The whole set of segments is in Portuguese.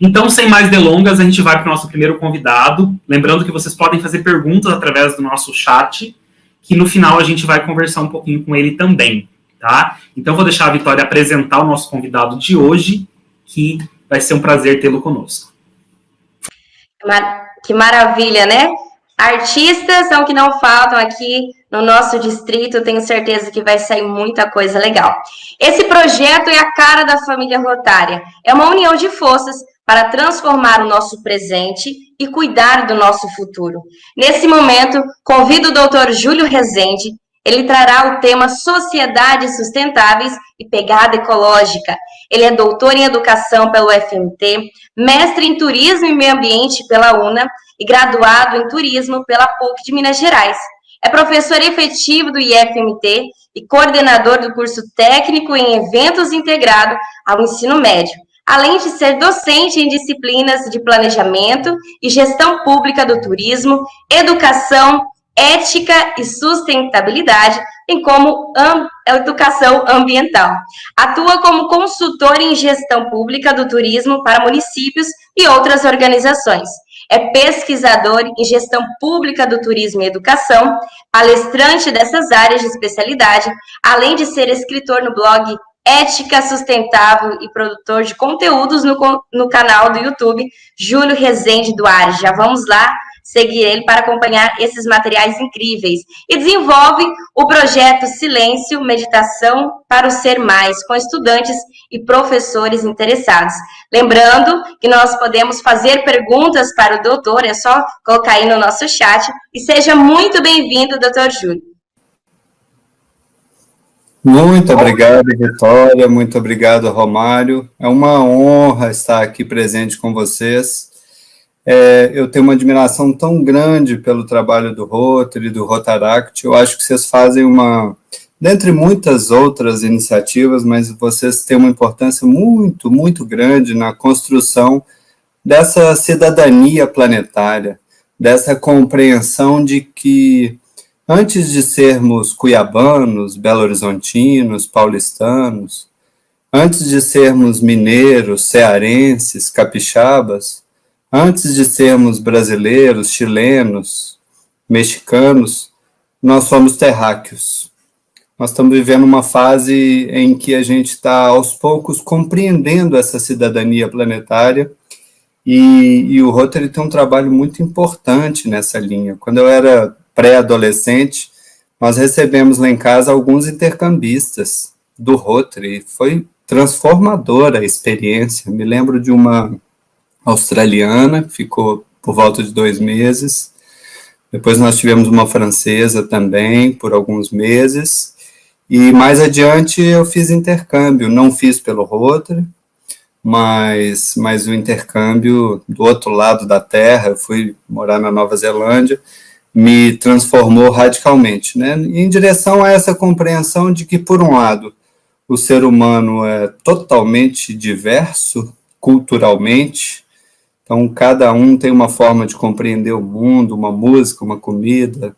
Então, sem mais delongas, a gente vai para o nosso primeiro convidado. Lembrando que vocês podem fazer perguntas através do nosso chat, que no final a gente vai conversar um pouquinho com ele também, tá? Então, vou deixar a Vitória apresentar o nosso convidado de hoje, que vai ser um prazer tê-lo conosco. Que maravilha, né? Artistas são que não faltam aqui no nosso distrito, tenho certeza que vai sair muita coisa legal. Esse projeto é a cara da família Rotária, é uma união de forças para transformar o nosso presente e cuidar do nosso futuro. Nesse momento, convido o Dr. Júlio Rezende, ele trará o tema Sociedades Sustentáveis e Pegada Ecológica. Ele é doutor em Educação pelo FMT, mestre em Turismo e Meio Ambiente pela UNA e graduado em Turismo pela PUC de Minas Gerais. É professor efetivo do IFMT e coordenador do curso técnico em eventos integrado ao ensino médio, além de ser docente em disciplinas de planejamento e gestão pública do turismo, educação, ética e sustentabilidade, bem como educação ambiental. Atua como consultor em gestão pública do turismo para municípios e outras organizações. É pesquisador em gestão pública do turismo e educação, palestrante dessas áreas de especialidade, além de ser escritor no blog Ética Sustentável e produtor de conteúdos no canal do YouTube Júlio Rezende Duarte. Já vamos lá seguir ele para acompanhar esses materiais incríveis. E desenvolve o projeto Silêncio, Meditação para o Ser Mais, com estudantes e professores interessados. Lembrando que nós podemos fazer perguntas para o doutor, é só colocar aí no nosso chat. E seja muito bem-vindo, doutor Júlio. Muito obrigado, Vitória, muito obrigado, Romário. É uma honra estar aqui presente com vocês. Eu tenho uma admiração tão grande pelo trabalho do Rotary, do Rotaract. Eu acho que vocês fazem dentre muitas outras iniciativas, mas vocês têm uma importância muito, muito grande na construção dessa cidadania planetária, dessa compreensão de que, antes de sermos cuiabanos, belo-horizontinos, paulistanos, antes de sermos mineiros, cearenses, capixabas, antes de sermos brasileiros, chilenos, mexicanos, nós somos terráqueos. Nós estamos vivendo uma fase em que a gente está, aos poucos, compreendendo essa cidadania planetária, e o Rotary tem um trabalho muito importante nessa linha. Quando eu era pré-adolescente, nós recebemos lá em casa alguns intercambistas do Rotary. Foi transformadora a experiência. Me lembro de uma australiana, que ficou por volta de 2 meses. Depois nós tivemos uma francesa também, por alguns meses. E mais adiante eu fiz intercâmbio, não fiz pelo Rotary, mas o intercâmbio do outro lado da Terra, eu fui morar na Nova Zelândia, me transformou radicalmente, né? Em direção a essa compreensão de que, por um lado, o ser humano é totalmente diverso culturalmente. Então, cada um tem uma forma de compreender o mundo, uma música, uma comida,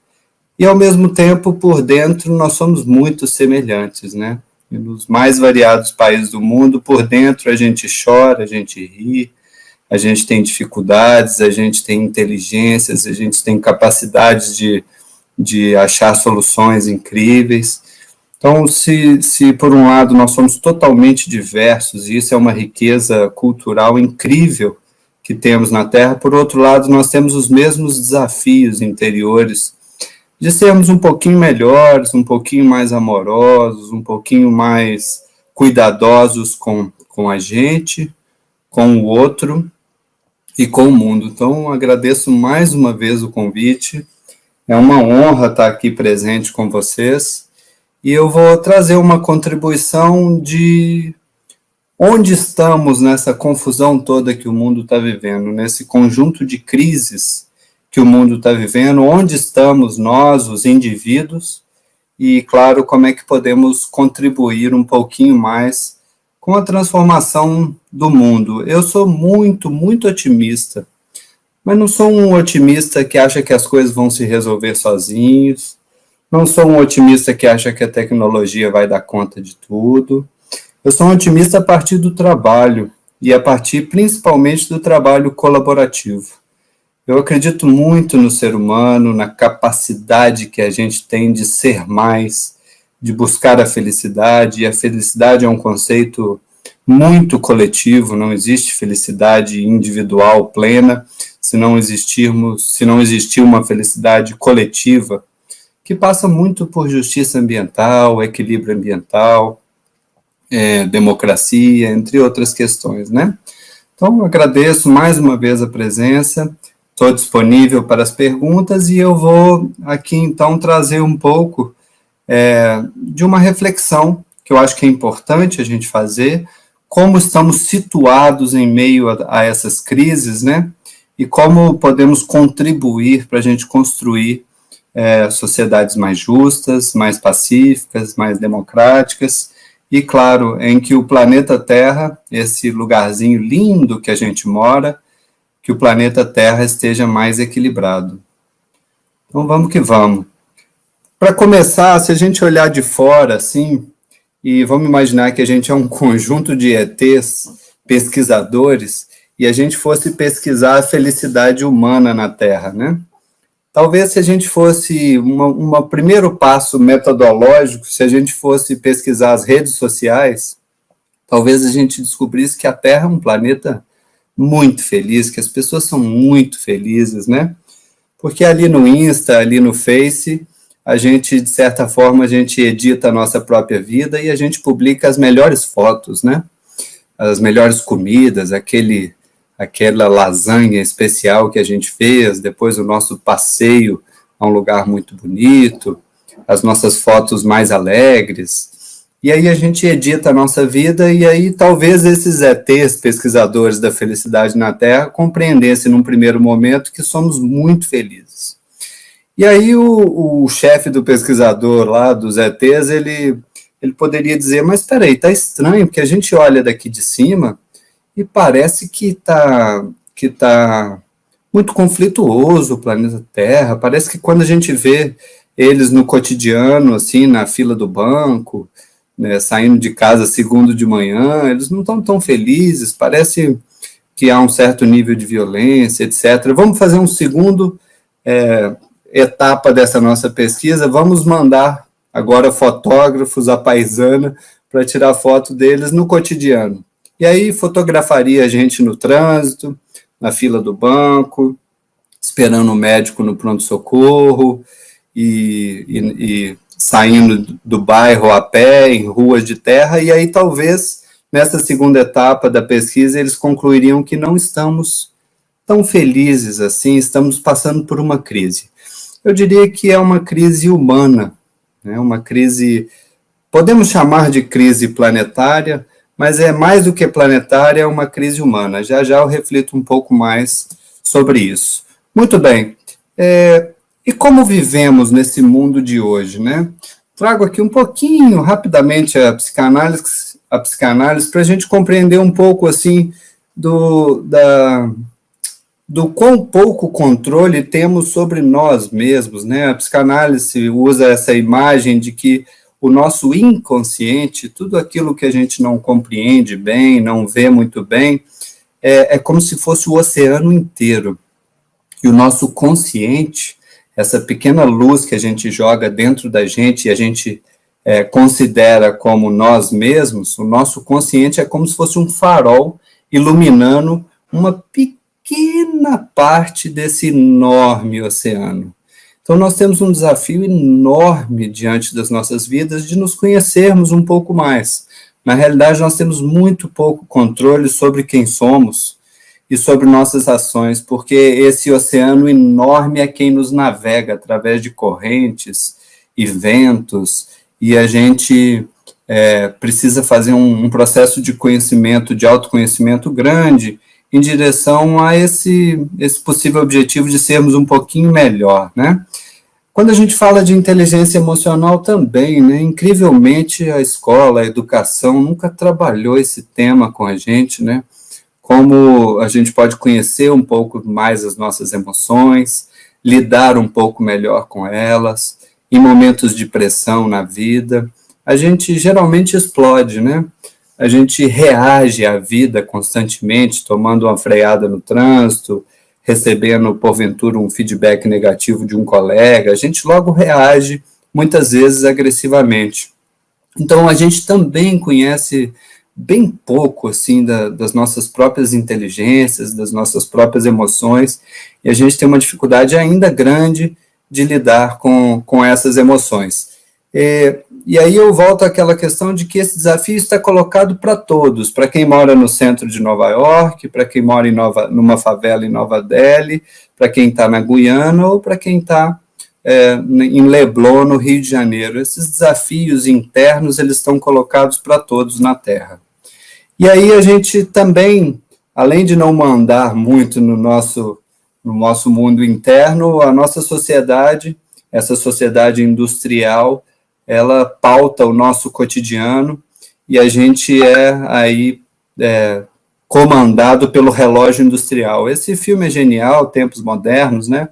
e, ao mesmo tempo, por dentro, nós somos muito semelhantes, né? E nos mais variados países do mundo, por dentro, a gente chora, a gente ri, a gente tem dificuldades, a gente tem inteligências, a gente tem capacidades de achar soluções incríveis. Então, se por um lado nós somos totalmente diversos, e isso é uma riqueza cultural incrível que temos na Terra, por outro lado, nós temos os mesmos desafios interiores de sermos um pouquinho melhores, um pouquinho mais amorosos, um pouquinho mais cuidadosos com a gente, com o outro e com o mundo. Então, agradeço mais uma vez o convite. É uma honra estar aqui presente com vocês. E eu vou trazer uma contribuição de onde estamos nessa confusão toda que o mundo está vivendo, nesse conjunto de crises que o mundo está vivendo, onde estamos nós, os indivíduos, e, claro, como é que podemos contribuir um pouquinho mais com a transformação do mundo. Eu sou muito, muito otimista, mas não sou um otimista que acha que as coisas vão se resolver sozinhos, não sou um otimista que acha que a tecnologia vai dar conta de tudo. Eu sou um otimista a partir do trabalho, e a partir principalmente do trabalho colaborativo. Eu acredito muito no ser humano, na capacidade que a gente tem de ser mais, de buscar a felicidade, e a felicidade é um conceito muito coletivo, não existe felicidade individual plena se não existir uma felicidade coletiva, que passa muito por justiça ambiental, equilíbrio ambiental, democracia, entre outras questões, né? Então, agradeço mais uma vez a presença, estou disponível para as perguntas e eu vou aqui, então, trazer um pouco de uma reflexão que eu acho que é importante a gente fazer, como estamos situados em meio a essas crises, né? E como podemos contribuir para a gente construir sociedades mais justas, mais pacíficas, mais democráticas, e, claro, em que o planeta Terra, esse lugarzinho lindo que a gente mora, que o planeta Terra esteja mais equilibrado. Então, vamos que vamos. Para começar, se a gente olhar de fora, assim, e vamos imaginar que a gente é um conjunto de ETs, pesquisadores, e a gente fosse pesquisar a felicidade humana na Terra, né? Talvez se a gente fosse, um primeiro passo metodológico, se a gente fosse pesquisar as redes sociais, talvez a gente descobrisse que a Terra é um planeta muito feliz, que as pessoas são muito felizes, né? Porque ali no Insta, ali no Face, a gente, de certa forma, a gente edita a nossa própria vida e a gente publica as melhores fotos, né? As melhores comidas, aquela lasanha especial que a gente fez, depois o nosso passeio a um lugar muito bonito, as nossas fotos mais alegres, e aí a gente edita a nossa vida, e aí talvez esses ETs, pesquisadores da felicidade na Terra, compreendessem num primeiro momento que somos muito felizes. E aí o chefe do pesquisador lá, dos ETs, ele poderia dizer, mas espera aí, tá estranho, porque a gente olha daqui de cima e parece que tá muito conflituoso o planeta Terra, parece que quando a gente vê eles no cotidiano, assim, na fila do banco, né, saindo de casa segundo de manhã, eles não estão tão felizes, parece que há um certo nível de violência, etc. Vamos fazer um segundo etapa dessa nossa pesquisa, vamos mandar agora fotógrafos à paisana para tirar foto deles no cotidiano. E aí fotografaria a gente no trânsito, na fila do banco, esperando o médico no pronto-socorro e saindo do bairro a pé, em ruas de terra, e aí talvez nessa segunda etapa da pesquisa eles concluiriam que não estamos tão felizes assim, estamos passando por uma crise. Eu diria que é uma crise humana, né? Uma crise, podemos chamar de crise planetária, mas é mais do que planetária, é uma crise humana. Já já eu reflito um pouco mais sobre isso. Muito bem. E como vivemos nesse mundo de hoje, né? Trago aqui um pouquinho, rapidamente, a psicanálise para a gente compreender um pouco, assim, do quão pouco controle temos sobre nós mesmos, né? A psicanálise usa essa imagem de que o nosso inconsciente, tudo aquilo que a gente não compreende bem, não vê muito bem, é como se fosse o oceano inteiro. E o nosso consciente, essa pequena luz que a gente joga dentro da gente e a gente considera como nós mesmos, o nosso consciente é como se fosse um farol iluminando uma pequena parte desse enorme oceano. Então, nós temos um desafio enorme diante das nossas vidas de nos conhecermos um pouco mais. Na realidade, nós temos muito pouco controle sobre quem somos e sobre nossas ações, porque esse oceano enorme é quem nos navega através de correntes e ventos, e a gente precisa fazer um processo de conhecimento, de autoconhecimento grande, em direção a esse possível objetivo de sermos um pouquinho melhor, né? Quando a gente fala de inteligência emocional também, né? Incrivelmente a escola, a educação nunca trabalhou esse tema com a gente, né? Como a gente pode conhecer um pouco mais as nossas emoções, lidar um pouco melhor com elas, em momentos de pressão na vida, a gente geralmente explode, né? a gente reage à vida constantemente, tomando uma freada no trânsito, recebendo, porventura, um feedback negativo de um colega, a gente logo reage, muitas vezes agressivamente. Então, a gente também conhece bem pouco, assim, das nossas próprias inteligências, das nossas próprias emoções, e a gente tem uma dificuldade ainda grande de lidar com essas emoções. E aí eu volto àquela questão de que esse desafio está colocado para todos, para quem mora no centro de Nova York, para quem mora numa favela em Nova Delhi, para quem está na Guiana ou para quem está em Leblon, no Rio de Janeiro. Esses desafios internos, eles estão colocados para todos na Terra. E aí a gente também, além de não mandar muito no nosso mundo interno, a nossa sociedade, essa sociedade industrial, ela pauta o nosso cotidiano e a gente aí comandado pelo relógio industrial. Esse filme é genial, Tempos Modernos, né?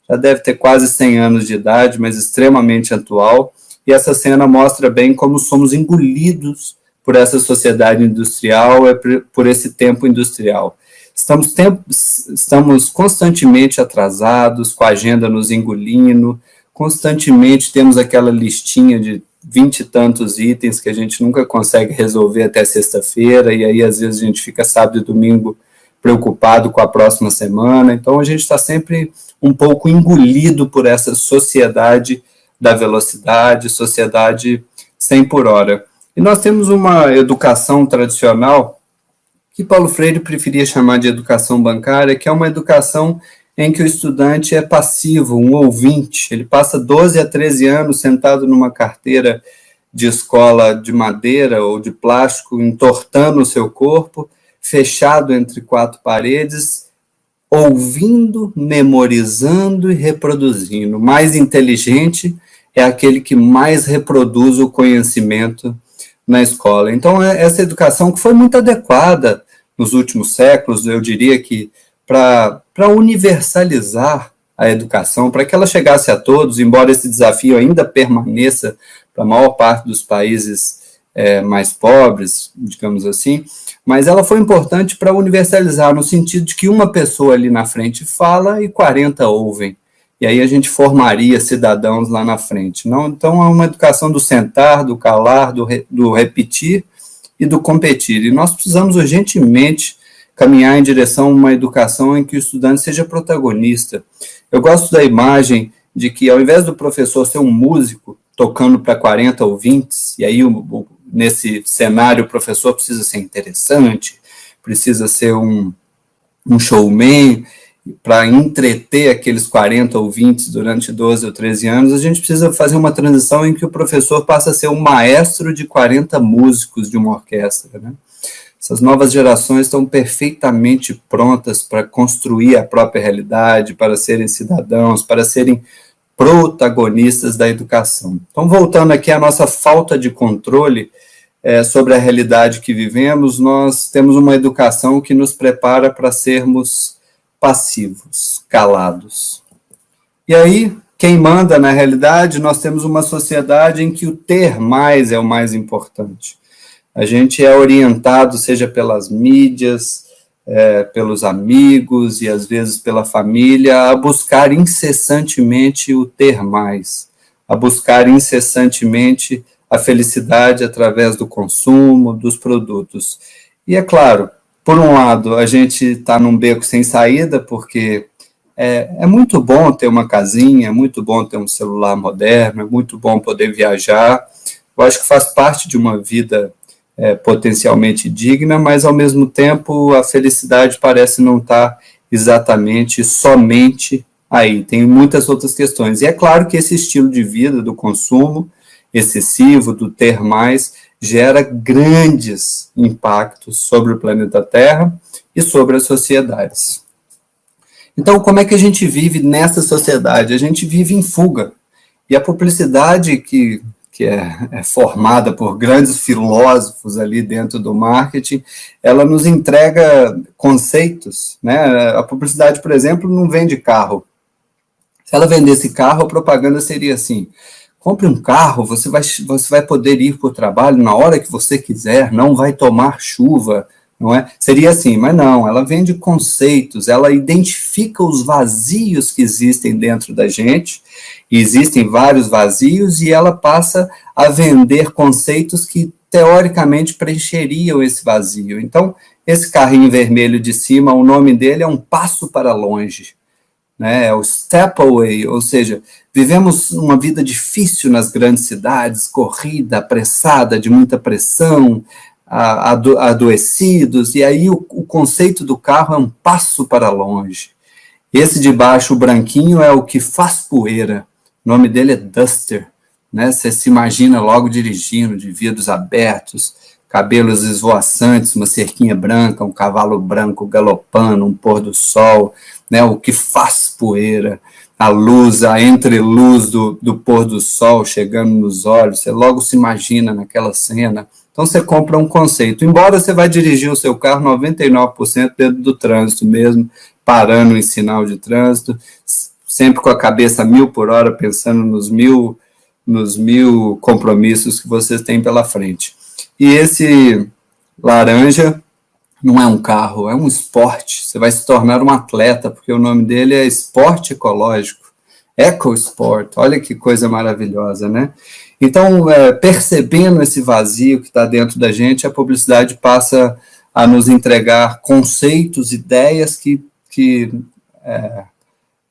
Já deve ter quase 100 anos de idade, mas extremamente atual, e essa cena mostra bem como somos engolidos por essa sociedade industrial, por esse tempo industrial. Estamos constantemente atrasados, com a agenda nos engolindo, constantemente temos aquela listinha de 20 e tantos itens que a gente nunca consegue resolver até sexta-feira, e aí às vezes a gente fica sábado e domingo preocupado com a próxima semana. Então a gente está sempre um pouco engolido por essa sociedade da velocidade, sociedade 100 por hora. E nós temos uma educação tradicional que Paulo Freire preferia chamar de educação bancária, que é uma educação em que o estudante é passivo, um ouvinte. Ele passa 12 a 13 anos sentado numa carteira de escola de madeira ou de plástico, entortando o seu corpo, fechado entre quatro paredes, ouvindo, memorizando e reproduzindo. O mais inteligente é aquele que mais reproduz o conhecimento na escola. Então, essa educação que foi muito adequada nos últimos séculos, eu diria que para universalizar a educação, para que ela chegasse a todos, embora esse desafio ainda permaneça para a maior parte dos países mais pobres, digamos assim, mas ela foi importante para universalizar, no sentido de que uma pessoa ali na frente fala e 40 ouvem, e aí a gente formaria cidadãos lá na frente. Não? Então, é uma educação do sentar, do calar, do repetir e do competir, e nós precisamos urgentemente caminhar em direção a uma educação em que o estudante seja protagonista. Eu gosto da imagem de que, ao invés do professor ser um músico tocando para 40 ouvintes, e aí nesse cenário o professor precisa ser interessante, precisa ser um showman para entreter aqueles 40 ouvintes durante 12 ou 13 anos, a gente precisa fazer uma transição em que o professor passa a ser um maestro de 40 músicos de uma orquestra, né? Essas novas gerações estão perfeitamente prontas para construir a própria realidade, para serem cidadãos, para serem protagonistas da educação. Então, voltando aqui à nossa falta de controle sobre a realidade que vivemos, nós temos uma educação que nos prepara para sermos passivos, calados. E aí, quem manda na realidade, nós temos uma sociedade em que o ter mais é o mais importante. A gente é orientado, seja pelas mídias, pelos amigos e às vezes pela família, a buscar incessantemente o ter mais, a buscar incessantemente a felicidade através do consumo, dos produtos. E é claro, por um lado, a gente está num beco sem saída, porque é muito bom ter uma casinha, é muito bom ter um celular moderno, é muito bom poder viajar. Eu acho que faz parte de uma vida potencialmente digna, mas ao mesmo tempo a felicidade parece não estar exatamente, somente aí, tem muitas outras questões, e é claro que esse estilo de vida do consumo excessivo, do ter mais, gera grandes impactos sobre o planeta Terra e sobre as sociedades. Então, como é que a gente vive nessa sociedade? A gente vive em fuga, e a publicidade que é formada por grandes filósofos ali dentro do marketing, ela nos entrega conceitos, né? A publicidade, por exemplo, não vende carro. Se ela vendesse carro, a propaganda seria assim: compre um carro, você vai poder ir para o trabalho na hora que você quiser, não vai tomar chuva, não é? Seria assim, mas não, ela vende conceitos, ela identifica os vazios que existem dentro da gente, e existem vários vazios, e ela passa a vender conceitos que, teoricamente, preencheriam esse vazio. Então, esse carrinho vermelho de cima, o nome dele é Um Passo para Longe, né? É o Step Away, ou seja, vivemos uma vida difícil nas grandes cidades, corrida, apressada, de muita pressão, adoecidos, e aí o conceito do carro é um passo para longe. Esse de baixo, o branquinho, é o que faz poeira, o nome dele é Duster, né? Você se imagina logo dirigindo, de vidros abertos, cabelos esvoaçantes, uma cerquinha branca, um cavalo branco galopando, um pôr do sol, né? O que faz poeira, a luz, a entreluz do pôr do sol chegando nos olhos, você logo se imagina naquela cena. Então, você compra um conceito. Embora você vai dirigir o seu carro 99% dentro do trânsito mesmo, parando em sinal de trânsito, sempre com a cabeça 1000 por hora, pensando nos mil compromissos que vocês têm pela frente. E esse laranja não é um carro, é um esporte. Você vai se tornar um atleta, porque o nome dele é esporte ecológico, EcoSport. Olha que coisa maravilhosa, né? Então, percebendo esse vazio que está dentro da gente, a publicidade passa a nos entregar conceitos, ideias que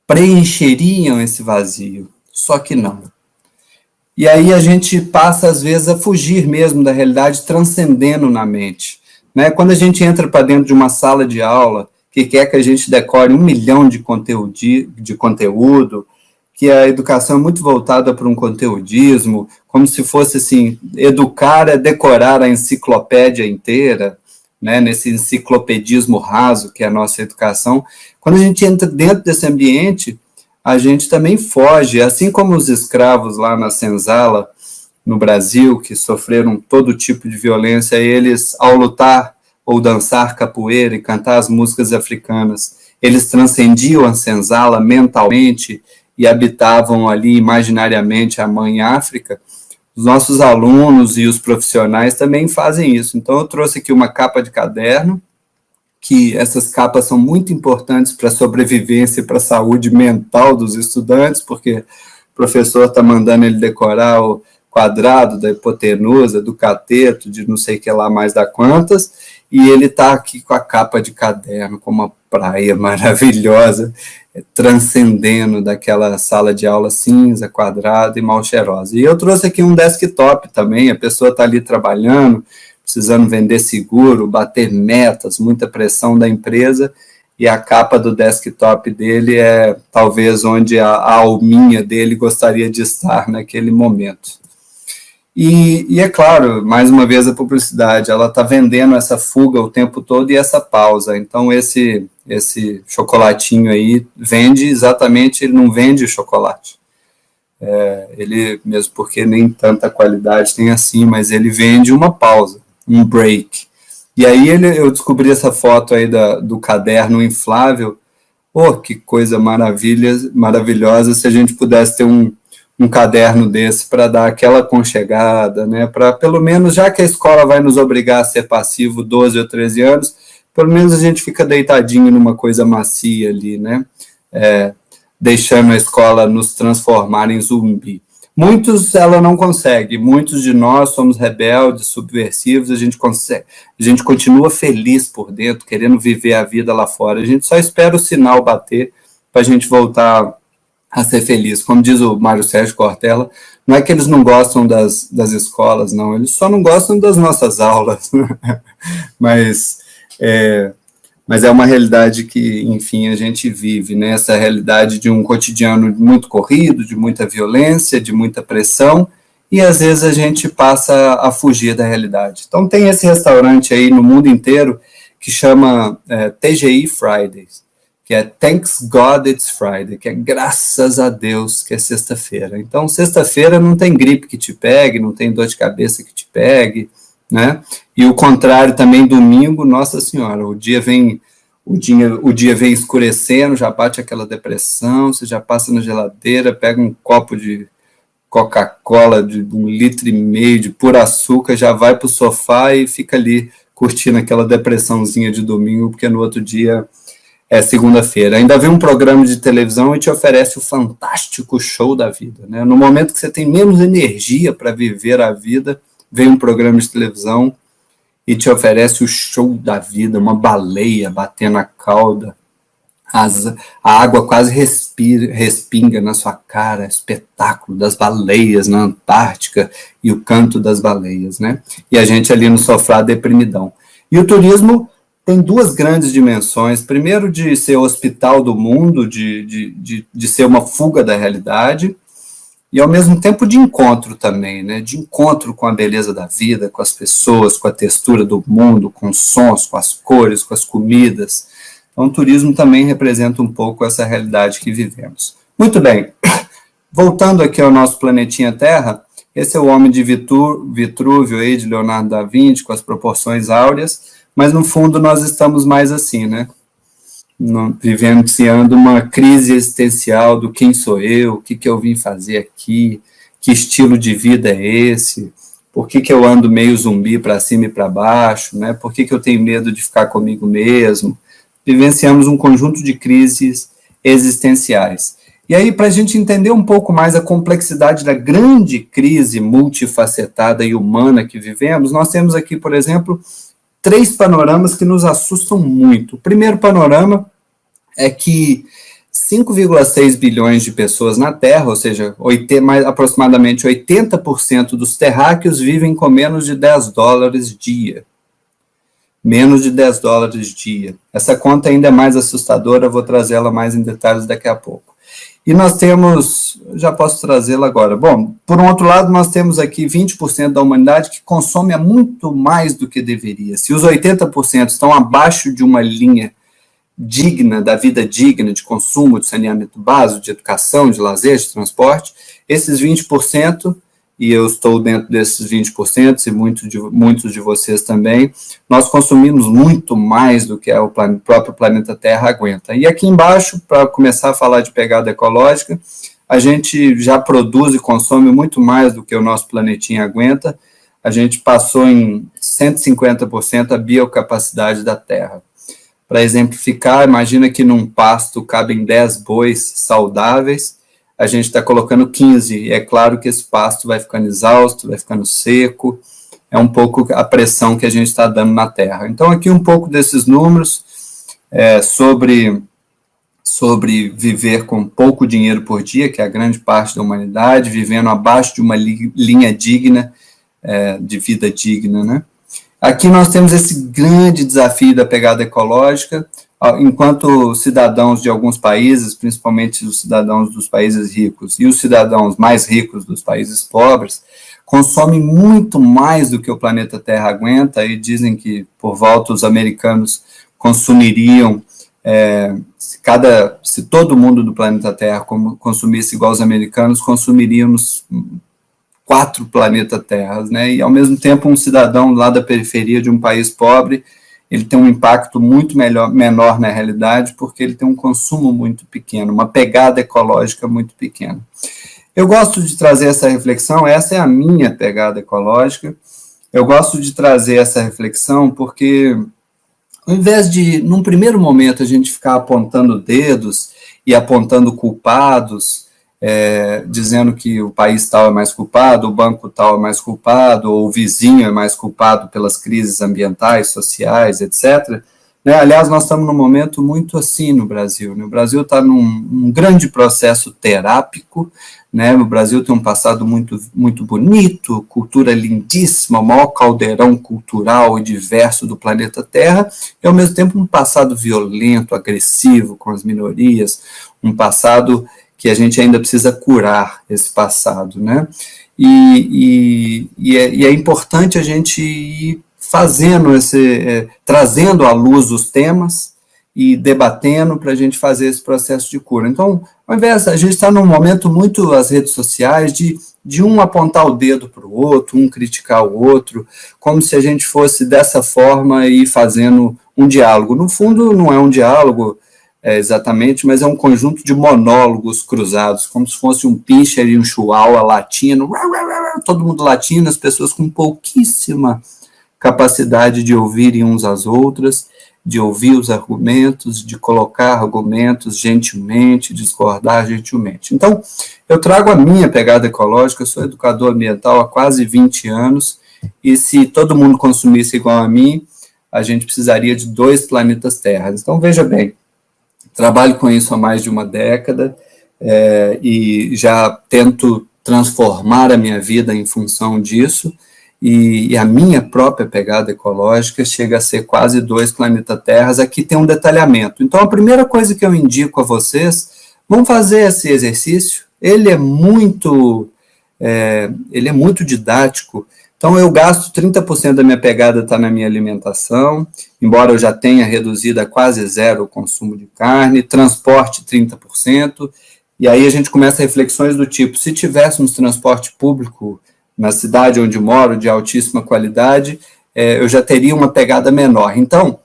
preencheriam esse vazio, só que não. E aí a gente passa, às vezes, a fugir mesmo da realidade, transcendendo na mente, né? Quando a gente entra para dentro de uma sala de aula, que quer que a gente decore 1 milhão de conteúdo, que a educação é muito voltada para um conteudismo, como se fosse assim, educar é decorar a enciclopédia inteira, né, nesse enciclopedismo raso que é a nossa educação. Quando a gente entra dentro desse ambiente, a gente também foge, assim como os escravos lá na senzala, no Brasil, que sofreram todo tipo de violência, eles, ao lutar ou dançar capoeira e cantar as músicas africanas, eles transcendiam a senzala mentalmente e habitavam ali imaginariamente a mãe África. Os nossos alunos e os profissionais também fazem isso. Então, eu trouxe aqui uma capa de caderno, que essas capas são muito importantes para a sobrevivência e para a saúde mental dos estudantes, porque o professor está mandando ele decorar o quadrado da hipotenusa, do cateto, de não sei o que lá mais da quantas, e ele está aqui com a capa de caderno, com uma praia maravilhosa, transcendendo daquela sala de aula cinza, quadrada e mal cheirosa. E eu trouxe aqui um desktop também, a pessoa está ali trabalhando, precisando vender seguro, bater metas, muita pressão da empresa, e a capa do desktop dele é talvez onde a alminha dele gostaria de estar naquele momento. E é claro, mais uma vez a publicidade, ela está vendendo essa fuga o tempo todo e essa pausa. Então esse chocolatinho aí vende exatamente, ele não vende chocolate. Ele, mesmo porque nem tanta qualidade tem assim, mas ele vende uma pausa, um break. E aí eu descobri essa foto aí do caderno inflável. Oh, que coisa maravilhosa se a gente pudesse ter um caderno desse para dar aquela aconchegada, né? Para pelo menos, já que a escola vai nos obrigar a ser passivo 12 ou 13 anos, pelo menos a gente fica deitadinho numa coisa macia ali, né? Deixando a escola nos transformar em zumbi. Muitos ela não consegue, muitos de nós somos rebeldes, subversivos, a gente continua feliz por dentro, querendo viver a vida lá fora, a gente só espera o sinal bater para a gente voltar a ser feliz. Como diz o Mário Sérgio Cortella, não é que eles não gostam das escolas, não, eles só não gostam das nossas aulas, mas é uma realidade que, enfim, a gente vive, né? Essa realidade de um cotidiano muito corrido, de muita violência, de muita pressão, e às vezes a gente passa a fugir da realidade. Então tem esse restaurante aí no mundo inteiro que chama TGI Fridays, que é Thanks God It's Friday, que é graças a Deus que é sexta-feira. Então, sexta-feira não tem gripe que te pegue, não tem dor de cabeça que te pegue, né? E o contrário também, domingo, Nossa Senhora, o dia vem escurecendo, já bate aquela depressão, você já passa na geladeira, pega um copo de Coca-Cola de 1,5 litro de puro açúcar, já vai para o sofá e fica ali curtindo aquela depressãozinha de domingo, porque no outro dia é segunda-feira. Ainda vem um programa de televisão e te oferece o fantástico show da vida, né? No momento que você tem menos energia para viver a vida, vem um programa de televisão e te oferece o show da vida, uma baleia batendo a cauda, a água quase respinga na sua cara, espetáculo das baleias na Antártica e o canto das baleias, né? E a gente ali no sofá deprimidão. E o turismo tem duas grandes dimensões. Primeiro, de ser o hospital do mundo, de ser uma fuga da realidade, e ao mesmo tempo de encontro também, né? De encontro com a beleza da vida, com as pessoas, com a textura do mundo, com os sons, com as cores, com as comidas. Então, o turismo também representa um pouco essa realidade que vivemos. Muito bem, voltando aqui ao nosso planetinha Terra, esse é o Homem de Vitrúvio aí, de Leonardo da Vinci, com as proporções áureas, mas no fundo nós estamos mais assim, né? Vivenciando uma crise existencial do quem sou eu, o que eu vim fazer aqui, que estilo de vida é esse, por que eu ando meio zumbi para cima e para baixo, né? Por que eu tenho medo de ficar comigo mesmo? Vivenciamos um conjunto de crises existenciais. E aí, para a gente entender um pouco mais a complexidade da grande crise multifacetada e humana que vivemos, nós temos aqui, por exemplo, 3 panoramas que nos assustam muito. O primeiro panorama é que 5,6 bilhões de pessoas na Terra, ou seja, aproximadamente 80% dos terráqueos vivem com menos de $10 dia. Menos de $10 dia. Essa conta ainda é mais assustadora, vou trazê-la mais em detalhes daqui a pouco. E nós temos, já posso trazê-la agora. Bom, por um outro lado, nós temos aqui 20% da humanidade que consome muito mais do que deveria. Se os 80% estão abaixo de uma linha digna, da vida digna, de consumo, de saneamento básico, de educação, de lazer, de transporte, esses 20%, e eu estou dentro desses 20%, e muitos de vocês também, nós consumimos muito mais do que o próprio planeta Terra aguenta. E aqui embaixo, para começar a falar de pegada ecológica, a gente já produz e consome muito mais do que o nosso planetinha aguenta. A gente passou em 150% a biocapacidade da Terra. Para exemplificar, imagina que num pasto cabem 10 bois saudáveis, a gente está colocando 15, e é claro que esse pasto vai ficando exausto, vai ficando seco, é um pouco a pressão que a gente está dando na Terra. Então, aqui um pouco desses números sobre viver com pouco dinheiro por dia, que é a grande parte da humanidade, vivendo abaixo de uma linha digna, de vida digna, né? Aqui nós temos esse grande desafio da pegada ecológica, enquanto cidadãos de alguns países, principalmente os cidadãos dos países ricos e os cidadãos mais ricos dos países pobres, consomem muito mais do que o planeta Terra aguenta, e dizem que, por volta, os americanos consumiriam, se todo mundo do planeta Terra consumisse igual os americanos, consumiríamos 4 planetas Terras, né? E, ao mesmo tempo, um cidadão lá da periferia de um país pobre, ele tem um impacto muito menor na realidade, porque ele tem um consumo muito pequeno, uma pegada ecológica muito pequena. Eu gosto de trazer essa reflexão, essa é a minha pegada ecológica, eu gosto de trazer essa reflexão porque, ao invés de, num primeiro momento, a gente ficar apontando dedos e apontando culpados, dizendo que o país tal é mais culpado, o banco tal é mais culpado, ou o vizinho é mais culpado pelas crises ambientais, sociais, etc. Aliás, nós estamos num momento muito assim no Brasil. O Brasil está num grande processo terápico, o Brasil tem um passado muito, muito bonito, cultura lindíssima, o maior caldeirão cultural e diverso do planeta Terra, e ao mesmo tempo um passado violento, agressivo com as minorias, um passado que a gente ainda precisa curar esse passado, né? E é importante a gente ir fazendo trazendo à luz os temas e debatendo para a gente fazer esse processo de cura. Então, ao invés, a gente está num momento muito, as redes sociais, de um apontar o dedo para o outro, um criticar o outro, como se a gente fosse dessa forma e fazendo um diálogo. No fundo, não é um diálogo, exatamente, mas é um conjunto de monólogos cruzados, como se fosse um pincher e um chihuahua latindo, todo mundo latindo, as pessoas com pouquíssima capacidade de ouvirem uns às outras, de ouvir os argumentos, de colocar argumentos gentilmente, discordar gentilmente. Então, eu trago a minha pegada ecológica, eu sou educador ambiental há quase 20 anos, e se todo mundo consumisse igual a mim, a gente precisaria de 2 planetas Terra. Então, veja bem, trabalho com isso há mais de uma década, e já tento transformar a minha vida em função disso, e a minha própria pegada ecológica chega a ser quase 2 planetas Terras. Aqui tem um detalhamento. Então, a primeira coisa que eu indico a vocês, vão fazer esse exercício, ele é muito didático. Então, eu gasto 30% da minha pegada está na minha alimentação, embora eu já tenha reduzido a quase zero o consumo de carne, transporte 30%, e aí a gente começa reflexões do tipo, se tivéssemos transporte público na cidade onde moro, de altíssima qualidade, eu já teria uma pegada menor. Então,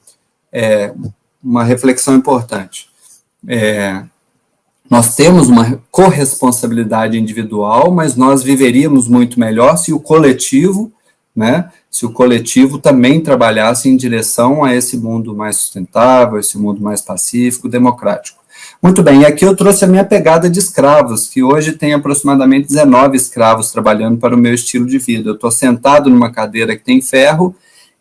uma reflexão importante. Nós temos uma corresponsabilidade individual, mas nós viveríamos muito melhor se o coletivo, se o coletivo também trabalhasse em direção a esse mundo mais sustentável, esse mundo mais pacífico, democrático. Muito bem, e aqui eu trouxe a minha pegada de escravos, que hoje tem aproximadamente 19 escravos trabalhando para o meu estilo de vida. Eu estou sentado numa cadeira que tem ferro,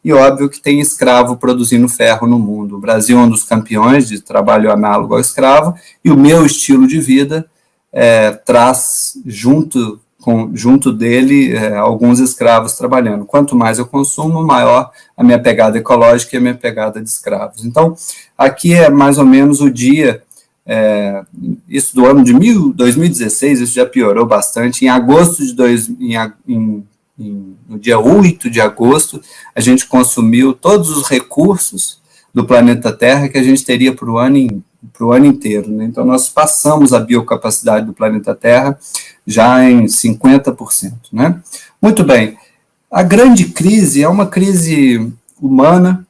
e óbvio que tem escravo produzindo ferro no mundo. O Brasil é um dos campeões de trabalho análogo ao escravo, e o meu estilo de vida traz junto dele alguns escravos trabalhando. Quanto mais eu consumo, maior a minha pegada ecológica e a minha pegada de escravos. Então, aqui é mais ou menos o dia, isso do ano de 2016, isso já piorou bastante. Em agosto no dia 8 de agosto, a gente consumiu todos os recursos do planeta Terra que a gente teria para o ano inteiro. Né? Então, nós passamos a biocapacidade do planeta Terra já em 50%. Né? Muito bem, a grande crise é uma crise humana,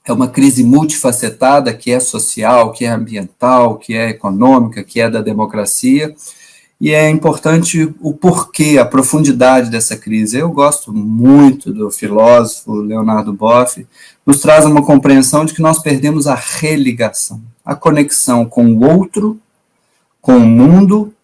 é uma crise multifacetada, que é social, que é ambiental, que é econômica, que é da democracia, e é importante o porquê, a profundidade dessa crise. Eu gosto muito do filósofo Leonardo Boff, nos traz uma compreensão de que nós perdemos a religação, a conexão com o outro, com o mundo.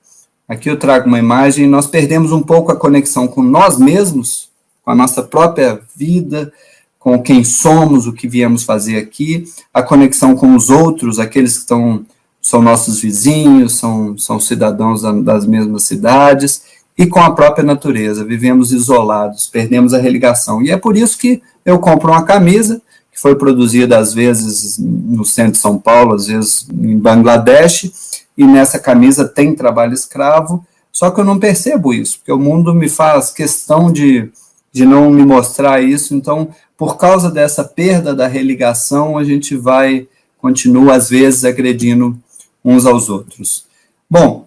Aqui eu trago uma imagem, nós perdemos um pouco a conexão com nós mesmos, com a nossa própria vida, com quem somos, o que viemos fazer aqui, a conexão com os outros, aqueles que são nossos vizinhos, são cidadãos das mesmas cidades, e com a própria natureza. Vivemos isolados, perdemos a religação. E é por isso que eu compro uma camisa, que foi produzida às vezes no centro de São Paulo, às vezes em Bangladesh, e nessa camisa tem trabalho escravo, só que eu não percebo isso, porque o mundo me faz questão de não me mostrar isso. Então, por causa dessa perda da religação, a gente continua, às vezes, agredindo uns aos outros. Bom,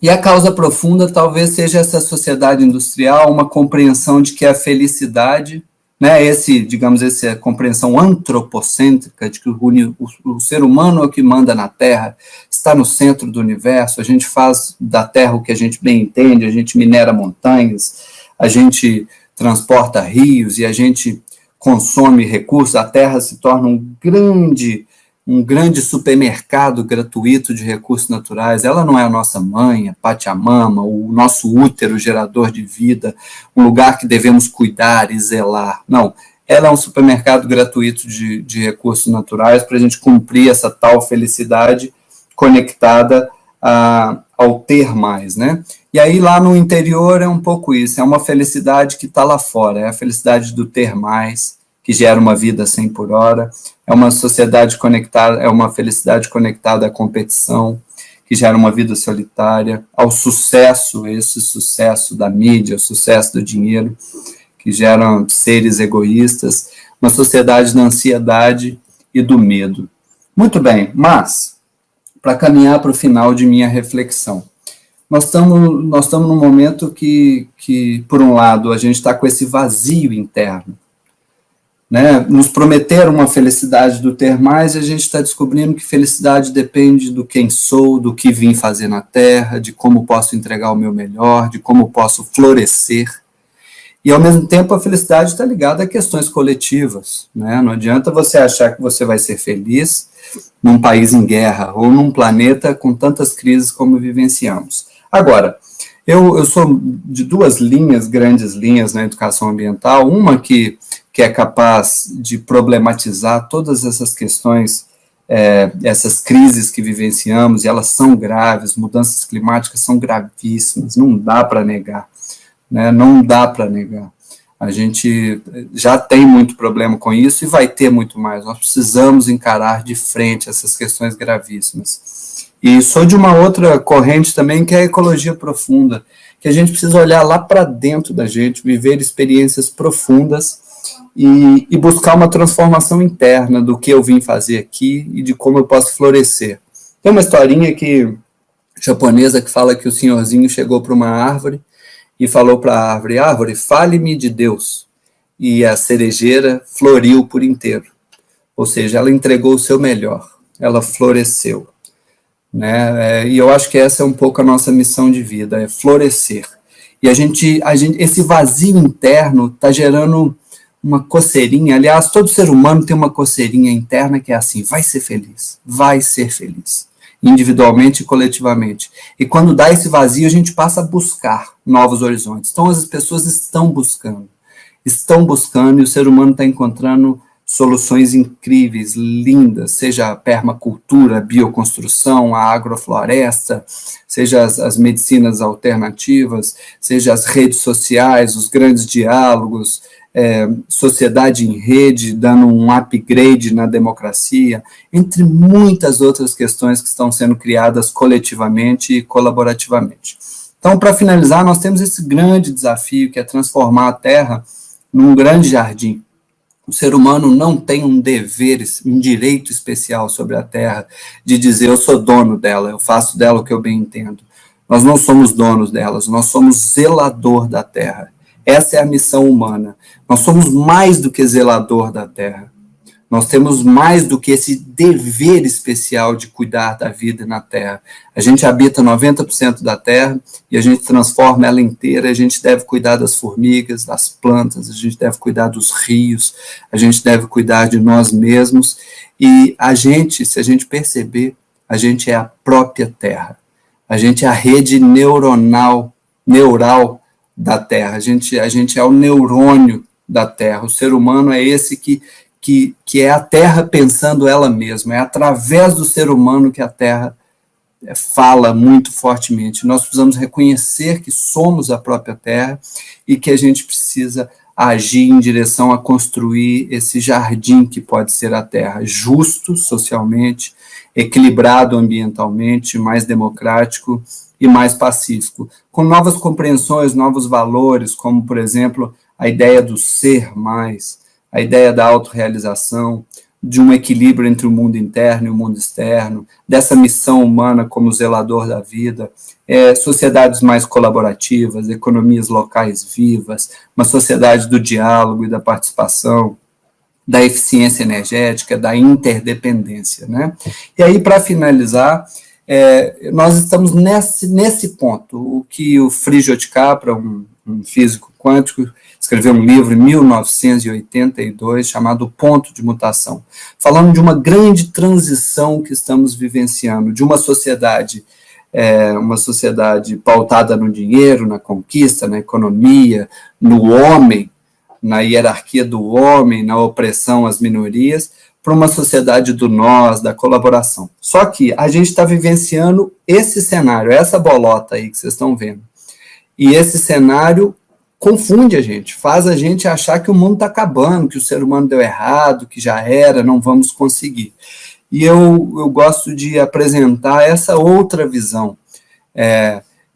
e a causa profunda talvez seja essa sociedade industrial, uma compreensão de que a felicidade, essa compreensão antropocêntrica de que o ser humano é o que manda na Terra, está no centro do universo, a gente faz da Terra o que a gente bem entende, a gente minera montanhas, a gente transporta rios e a gente consome recursos, a Terra se torna um grande supermercado gratuito de recursos naturais. Ela não é a nossa mãe, a Pachamama, o nosso útero gerador de vida, um lugar que devemos cuidar e zelar. Não, ela é um supermercado gratuito de recursos naturais para a gente cumprir essa tal felicidade conectada ao ter mais, né? E aí lá no interior é um pouco isso, é uma felicidade que está lá fora, é a felicidade do ter mais, que gera uma vida 100 por hora, é uma sociedade conectada, é uma felicidade conectada à competição, que gera uma vida solitária, ao sucesso, esse sucesso da mídia, o sucesso do dinheiro, que geram seres egoístas, uma sociedade da ansiedade e do medo. Muito bem, mas, para caminhar para o final de minha reflexão, nós estamos num momento que, por um lado, a gente está com esse vazio interno. né? Nos prometeram uma felicidade do ter mais, e a gente está descobrindo que felicidade depende do quem sou, do que vim fazer na Terra, de como posso entregar o meu melhor, de como posso florescer. E, ao mesmo tempo, a felicidade está ligada a questões coletivas, né? Não adianta você achar que você vai ser feliz num país em guerra ou num planeta com tantas crises como vivenciamos. Agora, eu sou de duas linhas, grandes linhas na educação ambiental, uma que é capaz de problematizar todas essas questões, essas crises que vivenciamos, e elas são graves, mudanças climáticas são gravíssimas, não dá para negar, né? Não dá para negar. A gente já tem muito problema com isso e vai ter muito mais. Nós precisamos encarar de frente essas questões gravíssimas. E sou de uma outra corrente também, que é a ecologia profunda, que a gente precisa olhar lá para dentro da gente, viver experiências profundas e buscar uma transformação interna do que eu vim fazer aqui e de como eu posso florescer. Tem uma historinha japonesa que fala que o senhorzinho chegou para uma árvore e falou para a árvore: árvore, fale-me de Deus. E a cerejeira floriu por inteiro. Ou seja, ela entregou o seu melhor, ela floresceu. Né? E eu acho que essa é um pouco a nossa missão de vida, é florescer. E esse vazio interno está gerando uma coceirinha. Aliás, todo ser humano tem uma coceirinha interna que é assim: vai ser feliz, individualmente e coletivamente. E quando dá esse vazio, a gente passa a buscar novos horizontes. Então, as pessoas estão buscando, e o ser humano está encontrando soluções incríveis, lindas, seja a permacultura, a bioconstrução, a agrofloresta, seja as medicinas alternativas, seja as redes sociais, os grandes diálogos, sociedade em rede, dando um upgrade na democracia, entre muitas outras questões que estão sendo criadas coletivamente e colaborativamente. Então, para finalizar, nós temos esse grande desafio, que é transformar a Terra num grande jardim. O ser humano não tem um dever, um direito especial sobre a Terra, de dizer: eu sou dono dela, eu faço dela o que eu bem entendo. Nós não somos donos delas, nós somos zelador da Terra. Essa é a missão humana. Nós somos mais do que zelador da Terra. Nós temos mais do que esse dever especial de cuidar da vida na Terra. A gente habita 90% da Terra e a gente transforma ela inteira. A gente deve cuidar das formigas, das plantas, a gente deve cuidar dos rios, a gente deve cuidar de nós mesmos. E a gente, se a gente perceber, a gente é a própria Terra. A gente é a rede neural da Terra. A gente é o neurônio da Terra. O ser humano é esse que é a Terra pensando ela mesma, é através do ser humano que a Terra fala muito fortemente. Nós precisamos reconhecer que somos a própria Terra e que a gente precisa agir em direção a construir esse jardim que pode ser a Terra, justo socialmente, equilibrado ambientalmente, mais democrático e mais pacífico, com novas compreensões, novos valores, como, por exemplo, a ideia do ser mais, a ideia da autorrealização, de um equilíbrio entre o mundo interno e o mundo externo, dessa missão humana como zelador da vida, sociedades mais colaborativas, economias locais vivas, uma sociedade do diálogo e da participação, da eficiência energética, da interdependência, né? E aí, para finalizar, nós estamos nesse ponto. O que o Frígio Capra, um físico quântico, escreveu um livro em 1982 chamado Ponto de Mutação, falando de uma grande transição que estamos vivenciando, de uma sociedade pautada no dinheiro, na conquista, na economia, no homem, na hierarquia do homem, na opressão às minorias, para uma sociedade do nós, da colaboração. Só que a gente está vivenciando esse cenário, essa bolota aí que vocês estão vendo. E esse cenário confunde a gente, faz a gente achar que o mundo está acabando, que o ser humano deu errado, que já era, não vamos conseguir. E eu gosto de apresentar essa outra visão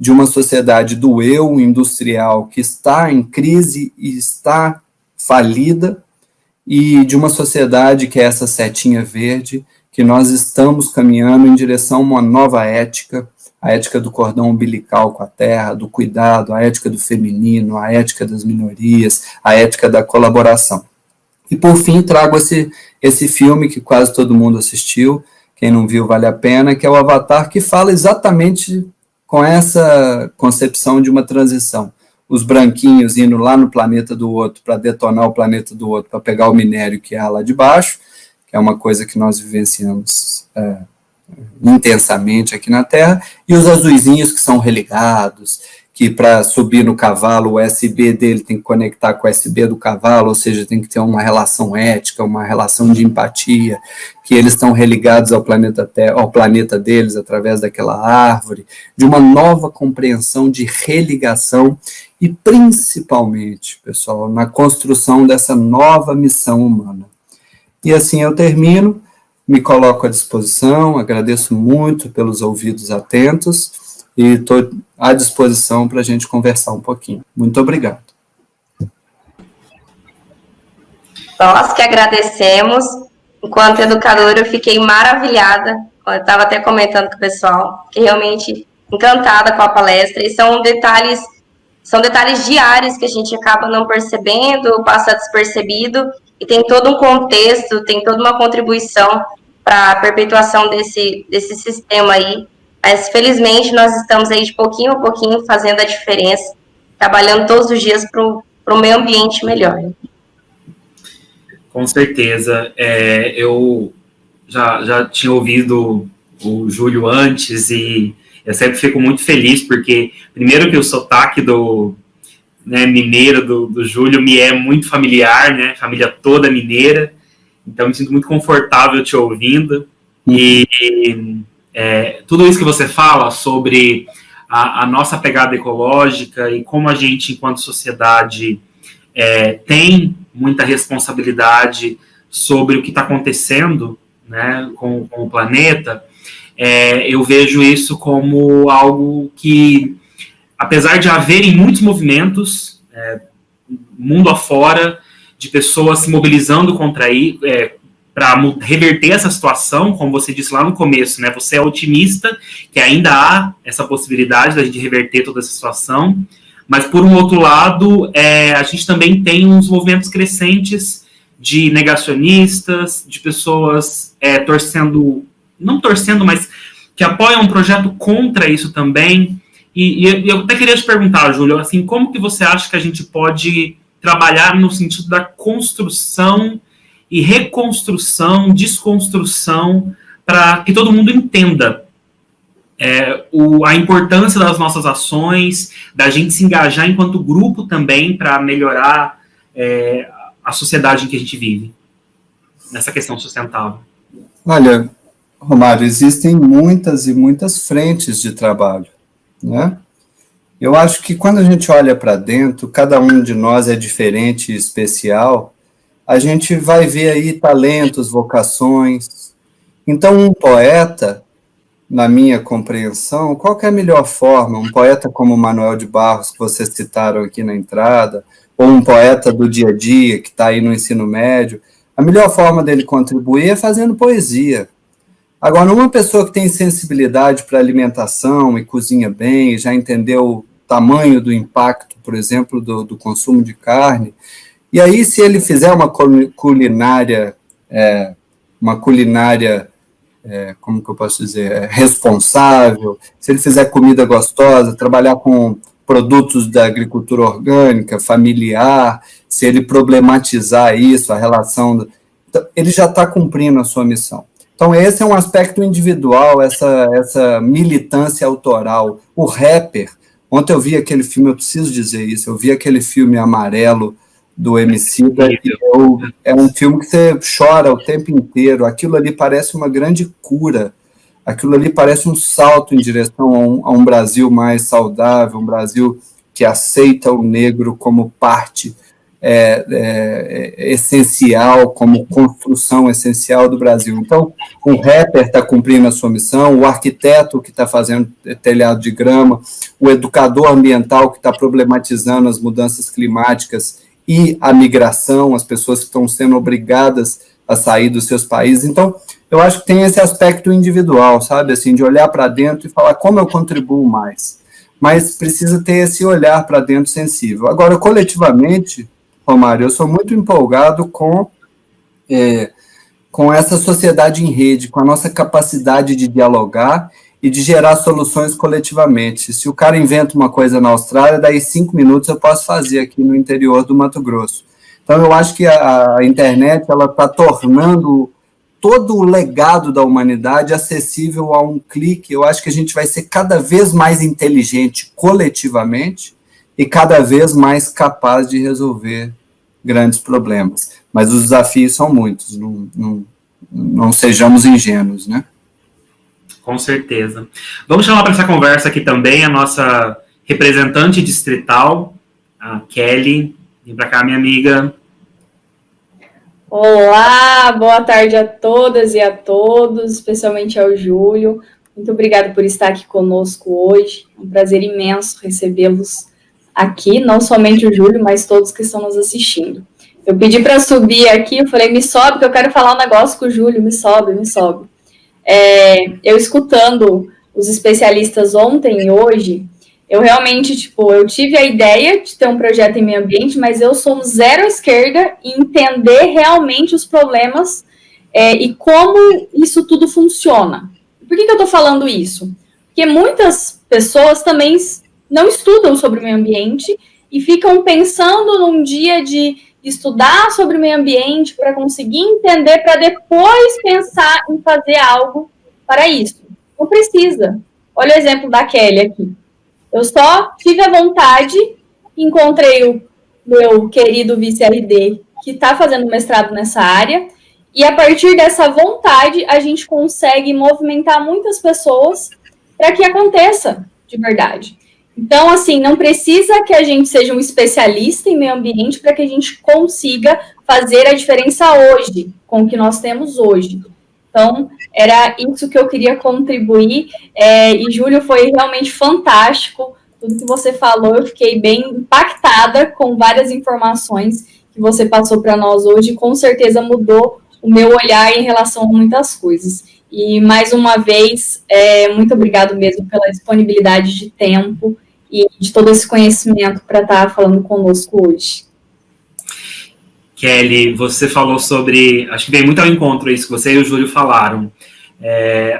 de uma sociedade do eu industrial que está em crise e está falida, e de uma sociedade que é essa setinha verde, que nós estamos caminhando em direção a uma nova ética, a ética do cordão umbilical com a terra, do cuidado, a ética do feminino, a ética das minorias, a ética da colaboração. E, por fim, trago esse filme que quase todo mundo assistiu, quem não viu vale a pena, que é o Avatar, que fala exatamente com essa concepção de uma transição. Os branquinhos indo lá no planeta do outro para detonar o planeta do outro, para pegar o minério que há lá de baixo, que é uma coisa que nós vivenciamos intensamente aqui na Terra, e os azuizinhos que são religados, que para subir no cavalo, o USB dele tem que conectar com o USB do cavalo, ou seja, tem que ter uma relação ética, uma relação de empatia, que eles estão religados ao planeta Terra, ao planeta deles através daquela árvore, de uma nova compreensão de religação e principalmente, pessoal, na construção dessa nova missão humana. E assim eu termino, me coloco à disposição, agradeço muito pelos ouvidos atentos e estou à disposição para a gente conversar um pouquinho. Muito obrigado. Nós que agradecemos. Enquanto educadora, eu fiquei maravilhada. Eu estava até comentando com o pessoal, que realmente encantada com a palestra. E são detalhes diários que a gente acaba não percebendo, passa despercebido, e tem todo um contexto, tem toda uma contribuição para a perpetuação desse sistema aí. Mas, felizmente, nós estamos aí de pouquinho a pouquinho fazendo a diferença, trabalhando todos os dias para o meio ambiente melhor. Com certeza. Eu já tinha ouvido o Júlio antes e eu sempre fico muito feliz, porque, primeiro, que o sotaque mineiro do Júlio me é muito familiar, né? Família toda mineira, então me sinto muito confortável te ouvindo. E tudo isso que você fala sobre a nossa pegada ecológica e como a gente, enquanto sociedade, tem muita responsabilidade sobre o que está acontecendo, né, com o planeta, eu vejo isso como algo que, apesar de haverem muitos movimentos, mundo afora, de pessoas se mobilizando contra para reverter essa situação, como você disse lá no começo, né? Você é otimista que ainda há essa possibilidade da gente reverter toda essa situação, mas, por um outro lado, a gente também tem uns movimentos crescentes de negacionistas, de pessoas não torcendo, mas que apoiam um projeto contra isso também. E eu até queria te perguntar, Júlio, assim, como que você acha que a gente pode trabalhar no sentido da construção e reconstrução, desconstrução, para que todo mundo entenda a importância das nossas ações, da gente se engajar enquanto grupo também para melhorar a sociedade em que a gente vive, nessa questão sustentável? Olha, Romário, existem muitas e muitas frentes de trabalho, né? Eu acho que quando a gente olha para dentro, cada um de nós é diferente e especial, a gente vai ver aí talentos, vocações. Então, um poeta, na minha compreensão, qual que é a melhor forma? Um poeta como Manuel de Barros, que vocês citaram aqui na entrada, ou um poeta do dia a dia, que está aí no ensino médio, a melhor forma dele contribuir é fazendo poesia. Agora, uma pessoa que tem sensibilidade para alimentação e cozinha bem, já entendeu o tamanho do impacto, por exemplo, do consumo de carne, e aí, se ele fizer uma culinária, como que eu posso dizer, responsável, se ele fizer comida gostosa, trabalhar com produtos da agricultura orgânica, familiar, se ele problematizar isso, a relação, então, ele já está cumprindo a sua missão. Então, esse é um aspecto individual, essa militância autoral. O rapper, ontem eu vi aquele filme, eu preciso dizer isso, eu vi aquele filme Amarelo, do Emicida, é um filme que você chora o tempo inteiro, aquilo ali parece uma grande cura, aquilo ali parece um salto em direção a um Brasil mais saudável, um Brasil que aceita o negro como parte essencial, como construção essencial do Brasil. Então, o rapper está cumprindo a sua missão, o arquiteto que está fazendo telhado de grama, o educador ambiental que está problematizando as mudanças climáticas e a migração, as pessoas que estão sendo obrigadas a sair dos seus países. Então, eu acho que tem esse aspecto individual, sabe, assim, de olhar para dentro e falar como eu contribuo mais. Mas precisa ter esse olhar para dentro sensível. Agora, coletivamente, Romário, eu sou muito empolgado com com essa sociedade em rede, com a nossa capacidade de dialogar e de gerar soluções coletivamente. Se o cara inventa uma coisa na Austrália, daí 5 minutos eu posso fazer aqui no interior do Mato Grosso. Então, eu acho que a internet está tornando todo o legado da humanidade acessível a um clique. Eu acho que a gente vai ser cada vez mais inteligente coletivamente e cada vez mais capaz de resolver grandes problemas. Mas os desafios são muitos, não sejamos ingênuos, né? Com certeza. Vamos chamar para essa conversa aqui também a nossa representante distrital, a Kelly. Vem para cá, minha amiga. Olá, boa tarde a todas e a todos, especialmente ao Júlio. Muito obrigada por estar aqui conosco hoje. É um prazer imenso recebê-los aqui, não somente o Júlio, mas todos que estão nos assistindo. Eu pedi para subir aqui, eu falei, me sobe, que eu quero falar um negócio com o Júlio, me sobe, me sobe. Eu escutando os especialistas ontem e hoje, eu realmente, eu tive a ideia de ter um projeto em meio ambiente, mas eu sou um zero à esquerda em entender realmente os problemas e como isso tudo funciona. Por que eu estou falando isso? Porque muitas pessoas também não estudam sobre o meio ambiente e ficam pensando num dia de estudar sobre o meio ambiente para conseguir entender, para depois pensar em fazer algo para isso. Não precisa. Olha o exemplo da Kelly aqui. Eu só tive a vontade, encontrei o meu querido vice-RD, que está fazendo mestrado nessa área, e a partir dessa vontade, a gente consegue movimentar muitas pessoas para que aconteça de verdade. Então, assim, não precisa que a gente seja um especialista em meio ambiente para que a gente consiga fazer a diferença hoje, com o que nós temos hoje. Então, era isso que eu queria contribuir, e Júlio, foi realmente fantástico, tudo que você falou, eu fiquei bem impactada com várias informações que você passou para nós hoje, com certeza mudou o meu olhar em relação a muitas coisas. E, mais uma vez, muito obrigado mesmo pela disponibilidade de tempo e de todo esse conhecimento para estar falando conosco hoje. Kelly, você falou sobre, acho que veio muito ao encontro isso que você e o Júlio falaram.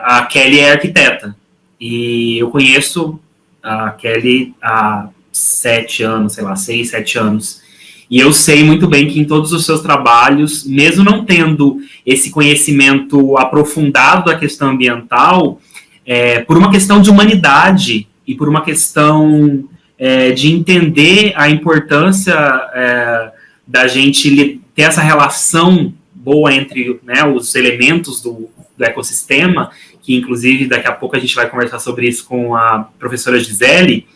A Kelly é arquiteta, e eu conheço a Kelly há 7 anos, sei lá, 6, 7 anos, e eu sei muito bem que em todos os seus trabalhos, mesmo não tendo esse conhecimento aprofundado da questão ambiental, por uma questão de humanidade e por uma questão de entender a importância da gente ter essa relação boa entre, né, os elementos do ecossistema, que inclusive daqui a pouco a gente vai conversar sobre isso com a professora Gisele.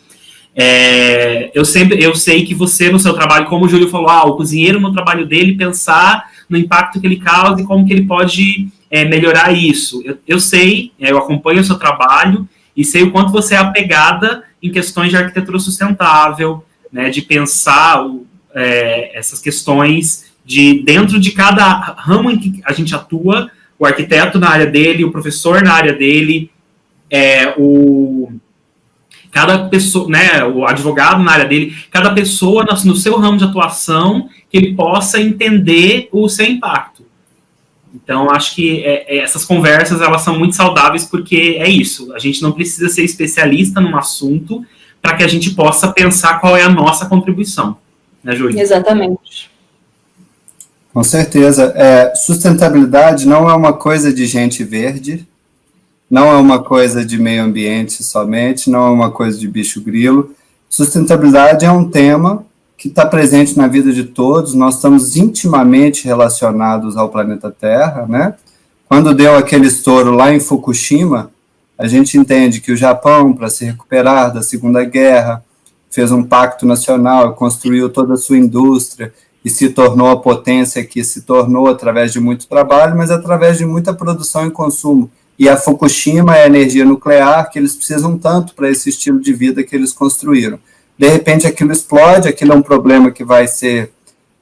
Eu sei que você, no seu trabalho, como o Júlio falou, o cozinheiro no trabalho dele pensar no impacto que ele causa e como que ele pode melhorar isso. Eu sei, eu acompanho o seu trabalho e sei o quanto você é apegada em questões de arquitetura sustentável, né, de pensar essas questões dentro de cada ramo em que a gente atua, o arquiteto na área dele, o professor na área dele, cada pessoa, né, o advogado na área dele, cada pessoa no seu ramo de atuação, que ele possa entender o seu impacto. Então, acho que essas conversas, elas são muito saudáveis, porque é isso, a gente não precisa ser especialista num assunto para que a gente possa pensar qual é a nossa contribuição. Né, Júlia? Exatamente. Com certeza. Sustentabilidade não é uma coisa de gente verde, não é uma coisa de meio ambiente somente, não é uma coisa de bicho grilo. Sustentabilidade é um tema que está presente na vida de todos, nós estamos intimamente relacionados ao planeta Terra, né? Quando deu aquele estouro lá em Fukushima, a gente entende que o Japão, para se recuperar da Segunda Guerra, fez um pacto nacional, construiu toda a sua indústria e se tornou a potência que se tornou através de muito trabalho, mas através de muita produção e consumo. E a Fukushima é a energia nuclear que eles precisam tanto para esse estilo de vida que eles construíram. De repente aquilo explode, aquilo é um problema que vai ser,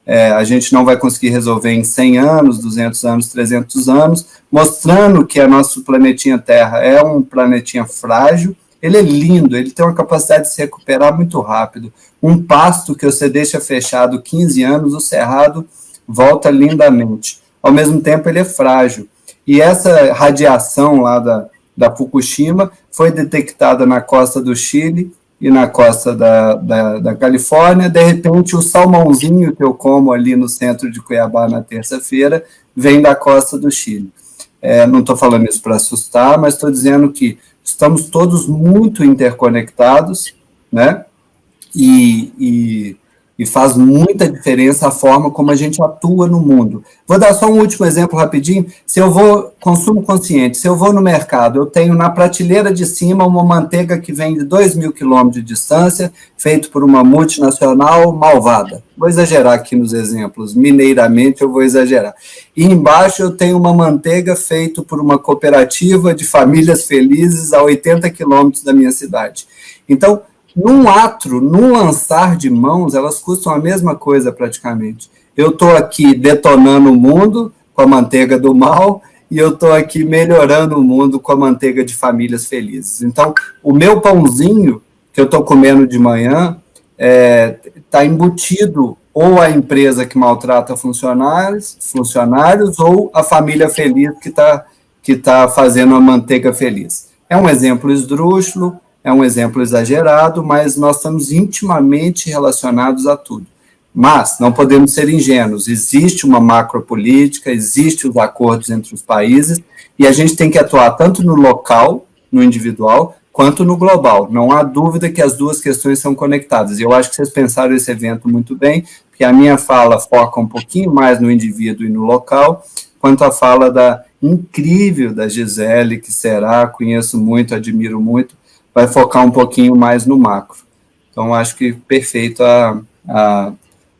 a gente não vai conseguir resolver em 100 anos, 200 anos, 300 anos, mostrando que a nosso planetinha Terra é um planetinha frágil. Ele é lindo, ele tem uma capacidade de se recuperar muito rápido. Um pasto que você deixa fechado 15 anos, o cerrado volta lindamente. ao mesmo tempo ele é frágil. E essa radiação lá da Fukushima foi detectada na costa do Chile e na costa da Califórnia. De repente, o salmãozinho que eu como ali no centro de Cuiabá na terça-feira vem da costa do Chile. Não estou falando isso para assustar, mas estou dizendo que estamos todos muito interconectados, né? E faz muita diferença a forma como a gente atua no mundo. Vou dar só um último exemplo rapidinho. Se eu vou, consumo consciente, se eu vou no mercado, eu tenho na prateleira de cima uma manteiga que vem de 2.000 quilômetros de distância, feito por uma multinacional malvada. Vou exagerar aqui nos exemplos, mineiramente eu vou exagerar. E embaixo eu tenho uma manteiga feita por uma cooperativa de famílias felizes a 80 quilômetros da minha cidade. Então, num lançar de mãos, elas custam a mesma coisa praticamente. Eu estou aqui detonando o mundo com a manteiga do mal e eu estou aqui melhorando o mundo com a manteiga de famílias felizes. Então, o meu pãozinho que eu estou comendo de manhã está embutido ou a empresa que maltrata funcionários ou a família feliz que tá fazendo a manteiga feliz. É um exemplo esdrúxulo, é um exemplo exagerado, mas nós estamos intimamente relacionados a tudo. Mas não podemos ser ingênuos, existe uma macropolítica, existem os acordos entre os países, e a gente tem que atuar tanto no local, no individual, quanto no global. Não há dúvida que as duas questões são conectadas. E eu acho que vocês pensaram esse evento muito bem, porque a minha fala foca um pouquinho mais no indivíduo e no local, quanto a fala incrível da Gisele, que será, conheço muito, admiro muito, vai focar um pouquinho mais no macro. Então, acho que perfeito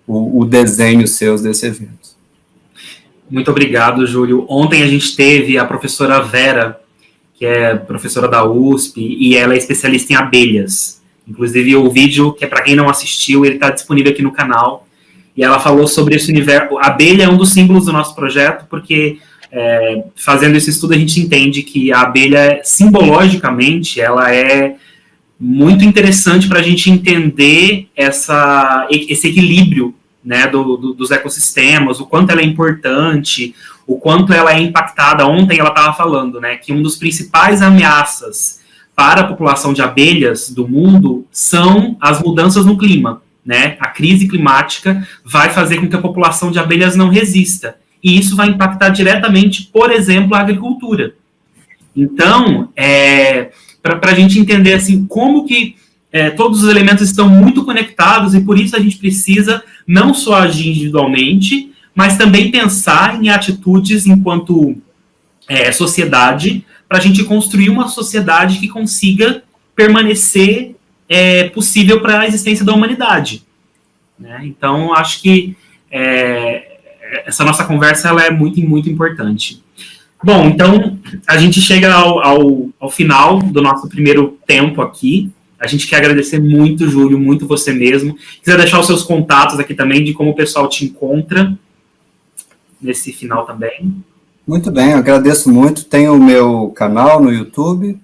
o desenho seus desse evento. Muito obrigado, Júlio. Ontem a gente teve a professora Vera, que é professora da USP, e ela é especialista em abelhas. Inclusive, o vídeo, que é para quem não assistiu, ele está disponível aqui no canal, e ela falou sobre esse universo. A abelha é um dos símbolos do nosso projeto, porque fazendo esse estudo a gente entende que a abelha, simbologicamente, ela é muito interessante para a gente entender esse equilíbrio, né, dos ecossistemas, o quanto ela é importante, o quanto ela é impactada. Ontem ela estava falando, né, que uma das principais ameaças para a população de abelhas do mundo são as mudanças no clima, né? A crise climática vai fazer com que a população de abelhas não resista. E isso vai impactar diretamente, por exemplo, a agricultura. Então, para a gente entender assim, como que todos os elementos estão muito conectados, e por isso a gente precisa não só agir individualmente, mas também pensar em atitudes enquanto sociedade, para a gente construir uma sociedade que consiga permanecer possível para a existência da humanidade. Né? Então, acho que essa nossa conversa ela é muito, muito importante. Bom, então, a gente chega ao final do nosso primeiro tempo aqui. A gente quer agradecer muito, Júlio, muito você mesmo. Quiser deixar os seus contatos aqui também, de como o pessoal te encontra nesse final também. Muito bem, eu agradeço muito. Tenho o meu canal no YouTube,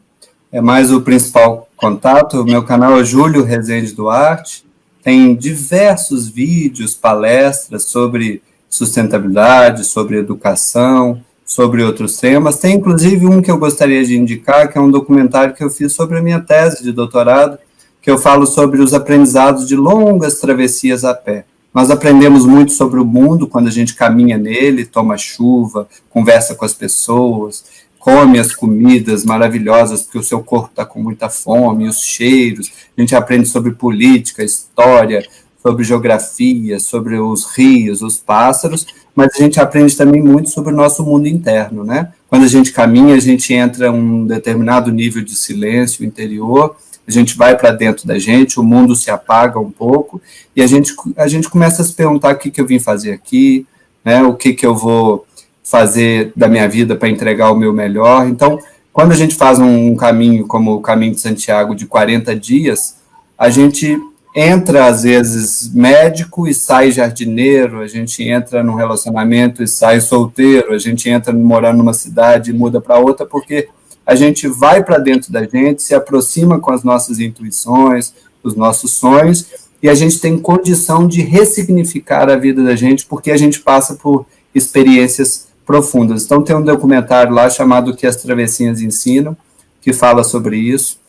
é mais o principal contato. O meu canal é Júlio Rezende Duarte. Tem diversos vídeos, palestras sobre sustentabilidade, sobre educação, sobre outros temas. Tem, inclusive, um que eu gostaria de indicar, que é um documentário que eu fiz sobre a minha tese de doutorado, que eu falo sobre os aprendizados de longas travessias a pé. Nós aprendemos muito sobre o mundo quando a gente caminha nele, toma chuva, conversa com as pessoas, come as comidas maravilhosas, porque o seu corpo está com muita fome, os cheiros. A gente aprende sobre política, história, sobre geografia, sobre os rios, os pássaros, mas a gente aprende também muito sobre o nosso mundo interno, né? Quando a gente caminha, a gente entra em um determinado nível de silêncio interior, a gente vai para dentro da gente, o mundo se apaga um pouco, e a gente começa a se perguntar o que eu vim fazer aqui, né? O que eu vou fazer da minha vida para entregar o meu melhor. Então, quando a gente faz um caminho como o Caminho de Santiago de 40 dias, a gente entra, às vezes, médico e sai jardineiro, a gente entra num relacionamento e sai solteiro, a gente entra morando numa cidade e muda para outra, porque a gente vai para dentro da gente, se aproxima com as nossas intuições, os nossos sonhos, e a gente tem condição de ressignificar a vida da gente, porque a gente passa por experiências profundas. Então, tem um documentário lá chamado O que as Travessinhas Ensinam, que fala sobre isso,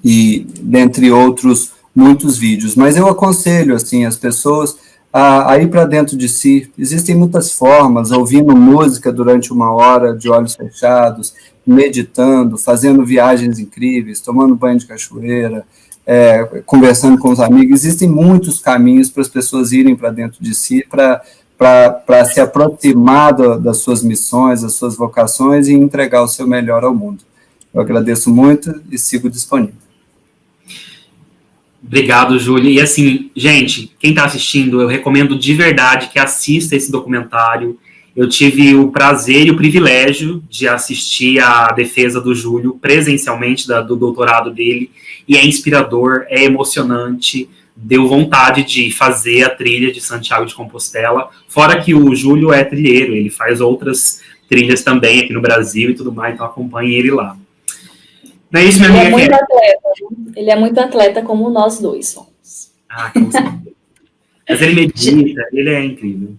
e dentre outros muitos vídeos. Mas eu aconselho assim as pessoas a ir para dentro de si. Existem muitas formas, ouvindo música durante 1 hora, de olhos fechados, meditando, fazendo viagens incríveis, tomando banho de cachoeira, conversando com os amigos. Existem muitos caminhos para as pessoas irem para dentro de si, para se aproximar das suas missões, das suas vocações e entregar o seu melhor ao mundo. Eu agradeço muito e sigo disponível. Obrigado, Júlio. E assim, gente, quem está assistindo, eu recomendo de verdade que assista esse documentário. Eu tive o prazer e o privilégio de assistir a defesa do Júlio presencialmente, do doutorado dele, e é inspirador, é emocionante, deu vontade de fazer a trilha de Santiago de Compostela, fora que o Júlio é trilheiro, ele faz outras trilhas também aqui no Brasil e tudo mais, então acompanhe ele lá. Não é isso, minha amiga? Ele é muito atleta, ele é muito atleta como nós dois somos. Com certeza. Mas ele medita, ele é incrível.